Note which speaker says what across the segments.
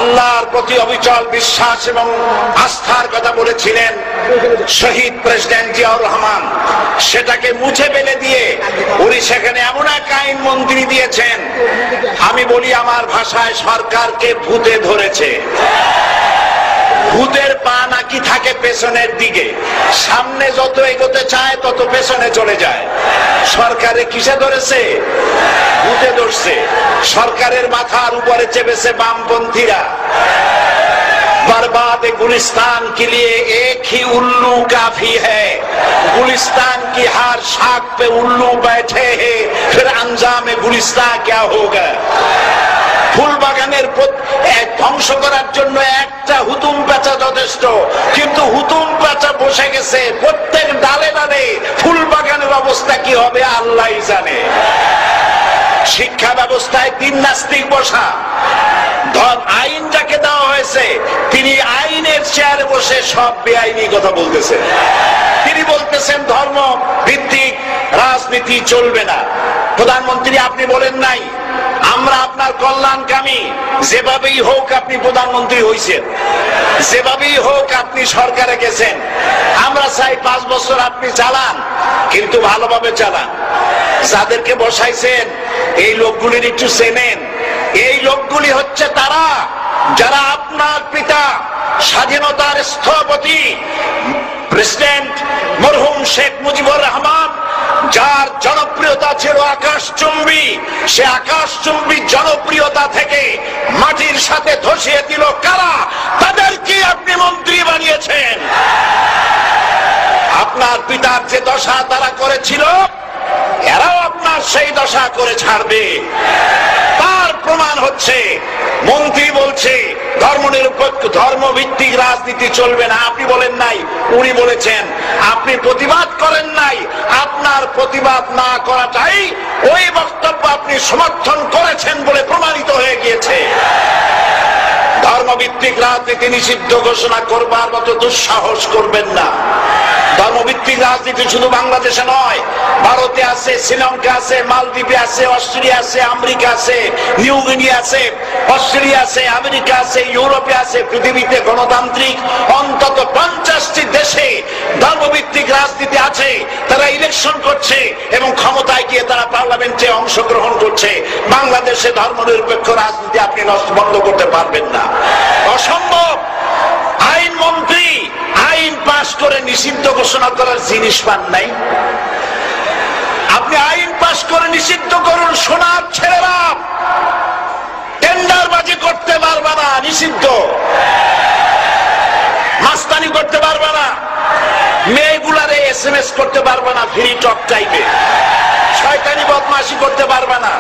Speaker 1: আল্লাহর প্রতি অবিচল বিশ্বাস এবং আস্থার কথা বলেছিলেন শহীদ প্রেসিডেন্ট জিয়াউর রহমান, সেটাকে মুছে ফেলে দিয়ে উনি সেখানে এমন এক আইন মন্ত্রী দিয়েছেন, আমি বলি আমার ভাষায় সরকারকে ভূতে ধরেছে। ভূতের পা নাকি থাকে পেছনের দিকে, সামনে যত এগোতে চায় তত পেছনে চলে যায়। সরকারে কিসে ধরেছে? ভূতে ধরছে। সরকারের মাথার উপরে চেপেছে বামপন্থীরা। बर्बाद गुलिस्तान के लिए एक ही उल्लू काफी है, गुलिस्तान की हर शाख पे उल्लू बैठे हैं, फिर अंजाम गुलिस्तान क्या होगा। ফুল বাগানের ধ্বংস করার জন্য একটা হুতুম পেঁচা যথেষ্ট, কিন্তু হুতুম পেঁচা বসে গেছে প্রত্যেক ডালে ডালে। ফুল বাগানের অবস্থা কি হবে আল্লাহই জানে। শিক্ষা ব্যবস্থায় তিন নাস্তিক বসা। আইন যাকে দেওয়া হয়েছে তিনি আইনের চেয়ারে বসে সব বেআইনি কথা বলতেছেন। তিনি বলতেছেন ধর্ম ভিত্তিক রাজনীতি চলবে না। প্রধানমন্ত্রী আপনি বলেন নাই আমরা আপনার কল্যাণকামী, যেভাবেই হোক আপনি প্রধানমন্ত্রী হয়েছেন, যেভাবেই হোক আপনি সরকারে গেছেন, আমরা চাই 5 বছর আপনি চালান, কিন্তু ভালোভাবে চালান। যাদেরকে বসাইছেন এই লোকগুলির একটু চেনেন। এই লোকগুলি হচ্ছে তারা যারা আপনার পিতা স্বাধীনতার স্থপতি প্রেসিডেন্ট মরহুম শেখ মুজিবুর রহমান, যার জনপ্রিয়তা ছিল আকাশচুম্বী, সে আকাশচুম্বী জনপ্রিয়তা থেকে মাটির সাথে ধসিয়ে দিল কারা? তাদেরকে আপনি মন্ত্রী বানিয়েছেন। আপনার পিতার যে দশা তারা করেছিল, এরাও আপনার সেই দশা করে ছাড়বে। তার প্রমাণ হচ্ছে মন্ত্রী বলছে ধর্মনিরপেক্ষ ধর্মভিত্তিক রাজনীতি চলবে না। আপনি বলেন নাই, উনি বলেছেন। আপনি প্রতিবাদ করেন নাই, আপনার প্রতিবাদ না করাটাই ওই বক্তব্য আপনি সমর্থন করেছেন বলে প্রমাণিত হয়ে গিয়েছে। ধর্মভিত্তিক রাজনীতি নিষিদ্ধ ঘোষণা করবার মতো দুঃসাহস করবেন না। ধর্মভিত্তিক রাজনীতি শুধু বাংলাদেশে নয়, ভারতে আছে, শ্রীলঙ্কা আছে, মালদ্বীপে আছে, অস্ট্রেলিয়া আছে, আমেরিকা আছে, নিউ গিনি আছে, অস্ট্রেলিয়া আছে, আমেরিকা আছে, ইউরোপে আছে। পৃথিবীতে গণতান্ত্রিক অন্তত 50টি দেশে ধর্মভিত্তিক রাজনীতি আছে। তারা ইলেকশন করছে এবং ক্ষমতায় গিয়ে তারা পার্লামেন্টে অংশগ্রহণ করছে। বাংলাদেশে ধর্মনিরপেক্ষ রাজনীতি আপনি বন্ধ করতে পারবেন না, অসম্ভব। আইন মন্ত্রী আইন পাশ করে নিষিদ্ধ ঘোষণা করার জিনিস পান নাই। আপনি আইন পাশ করে নিষিদ্ধ করুন, সোনার ছেলেরা টেন্ডারবাজি করতে পারবে না, নিষিদ্ধ। মাস্তানি করতে পারবে না, মেয়েগুলারে SMS করতে পারবে না ফ্রি টক টাইপে, শয়তানি বদমাশি করতে পারবে না,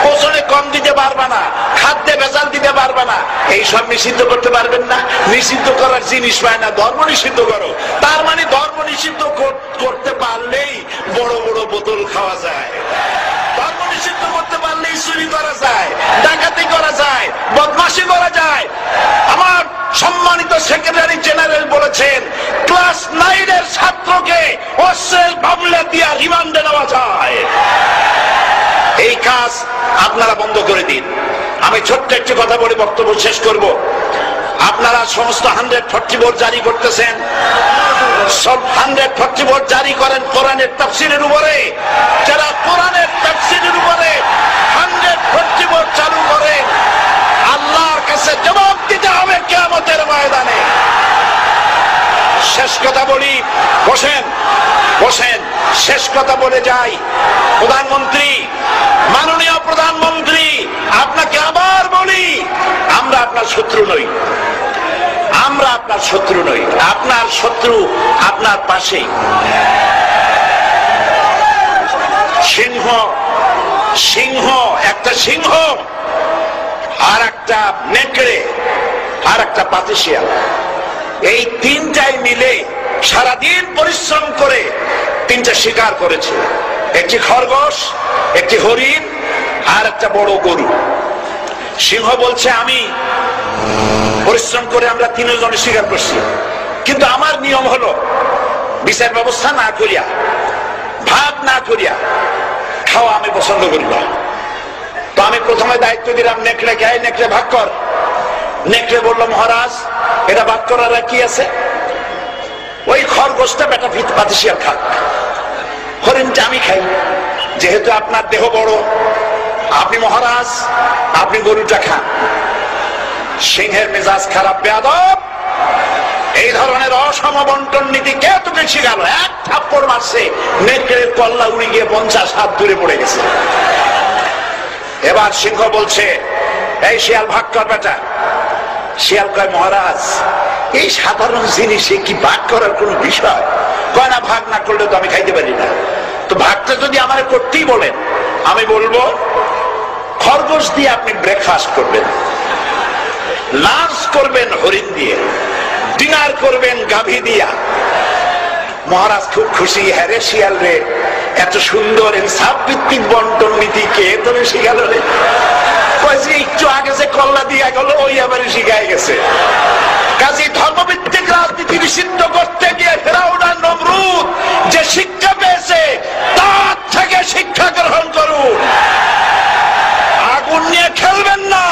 Speaker 1: ওজনে কম দিতে পারবে না, খাদ্যে ভেজাল দিতে পারবে না। এইসব নিষিদ্ধ করতে পারবেন না। নিষিদ্ধ করার জিনিস পায় না, ধর্ম নিষিদ্ধ করো। তার মানে ধর্ম নিষিদ্ধ করতে পারলেই বড় বড় বোতল খাওয়া যায়। ধর্ম নিষিদ্ধ করতে পারলেই চুরি করা যায়, ডাকাতি করা যায়, বদমাশি করা যায়। আমার সম্মানিত সেক্রেটারি জেনারেল বলেছেন ক্লাস 9 এর ছাত্রকে অশ্লীল মামলা দিয়ে রিমান্ডে নেওয়া যায়। এই কাজ আপনারা বন্ধ করে দিন। আমি ছোট্ট একটি কথা বলে বক্তব্য শেষ করব। আপনারা সমস্ত 144 জারি করতেছেন, সব 144 জারি করেন কোরআনের তাফসীরের উপরে। যারা কোরআনের তাফসীরের উপরে 144 চালু করে আল্লাহর কাছে জবাব দিতে হবে কিয়ামতের ময়দানে। শেষ কথা বলি, বসেন বসেন, শেষ কথা বলে যাই। প্রধানমন্ত্রী, মাননীয় প্রধানমন্ত্রী, আপনাকে আবার বলি, আমরা আপনার শত্রু নই, আমরা আপনার শত্রু নই। আপনার শত্রু আপনার পাশেই। সিংহ, সিংহ, একটা সিংহ আর একটা নেকড়ে আর একটা পাতিশিয়াল, এই তিনটাই মিলে সারাদিন পরিশ্রম করে তিনটা শিকার করেছে। একটি খরগোশ, একটি হরিণ আর একটা বড় গরু। সিংহ বলছে আমি পরিশ্রম করে আমরা তিনজনে শিকার করছি, কিন্তু আমার নিয়ম হলো বিচার ব্যবস্থা না করিয়া, ভাগ না করিয়া খাওয়া আমি পছন্দ করি না। তো আমি প্রথমে দায়িত্ব দিলাম নেকড়ে কে, নেকড়ে ভাগ কর। নেকড়ে বলল, মহারাজ এটা বাদ করার কি আছে, ওই খরগোশটা বেটা পাতিশিয়াল খাক, হরিণটা আমি খাই, যেহেতু আপনার দেহ বড়, আপনি মহারাজ, আপনি গরুটা খান। সিংহের মেজাজ খারাপ, বেয়াদব, এই ধরনের অসম বন্টন নীতি কে তোকে শিখাল? এক থাপ্পড় মারছে, নেকড়ের কল্লা উড়ে গিয়ে 50 হাত দূরে পড়ে গেছে। এবার সিংহ বলছে, এই শিয়াল ভাগ কর বেটা। শিয়াল কয়, মহারাজ এই সাধারণ জিনিসে কি ভাগ করার কোন বিষয়? কয় না, ভাগ না করলে তো আমি খাইতে পারি না। তো ভাগটা যদি আমার করতেই বলেন, আমি বলবো খরগোশ দিয়ে আপনি ব্রেকফাস্ট করবেন, লাঞ্চ করবেন হরিণ দিয়ে, ডিনার করবেন গাভী দিয়া। মহারাজ খুব খুশি, হ্যাঁ রে শিয়াল রে, এত সুন্দর ইনসাফ ভিত্তিক বন্টন নীতি কে তোরে শিখাল রে? একটু আগে যে কল্লা দিয়া গেল ওই আবার শিখাই গেছে। কাজী ধর্মভিত্তিক রাজনীতি নিষিদ্ধ করতে গিয়ে ফেরাউন আর নমরুদ যে শিক্ষা পেয়েছে তার থেকে শিক্ষা গ্রহণ করুন। আগুন নিয়ে খেলবেন না,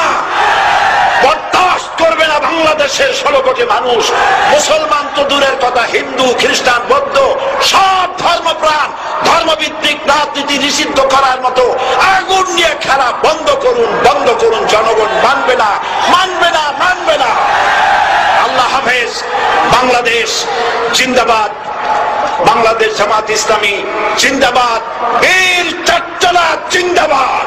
Speaker 1: বরদাস্ত করবে না বাংলাদেশের 16 কোটি মানুষ। মুসলমান তো দূরের কথা, হিন্দু, খ্রিস্টান, বৌদ্ধ সব ধর্মপ্রাণ ধর্মভিত্তিক রাজনীতি নিষিদ্ধ করার মতো আগুন নিয়ে খেলা বন্ধ করুন, বন্ধ করুন। জনগণ মানবে না, মানবে না, মানবে না। আল্লাহ হাফেজ। বাংলাদেশ জিন্দাবাদ, বাংলাদেশ জামাত ইসলামী জিন্দাবাদ, বীর চট্টলা জিন্দাবাদ।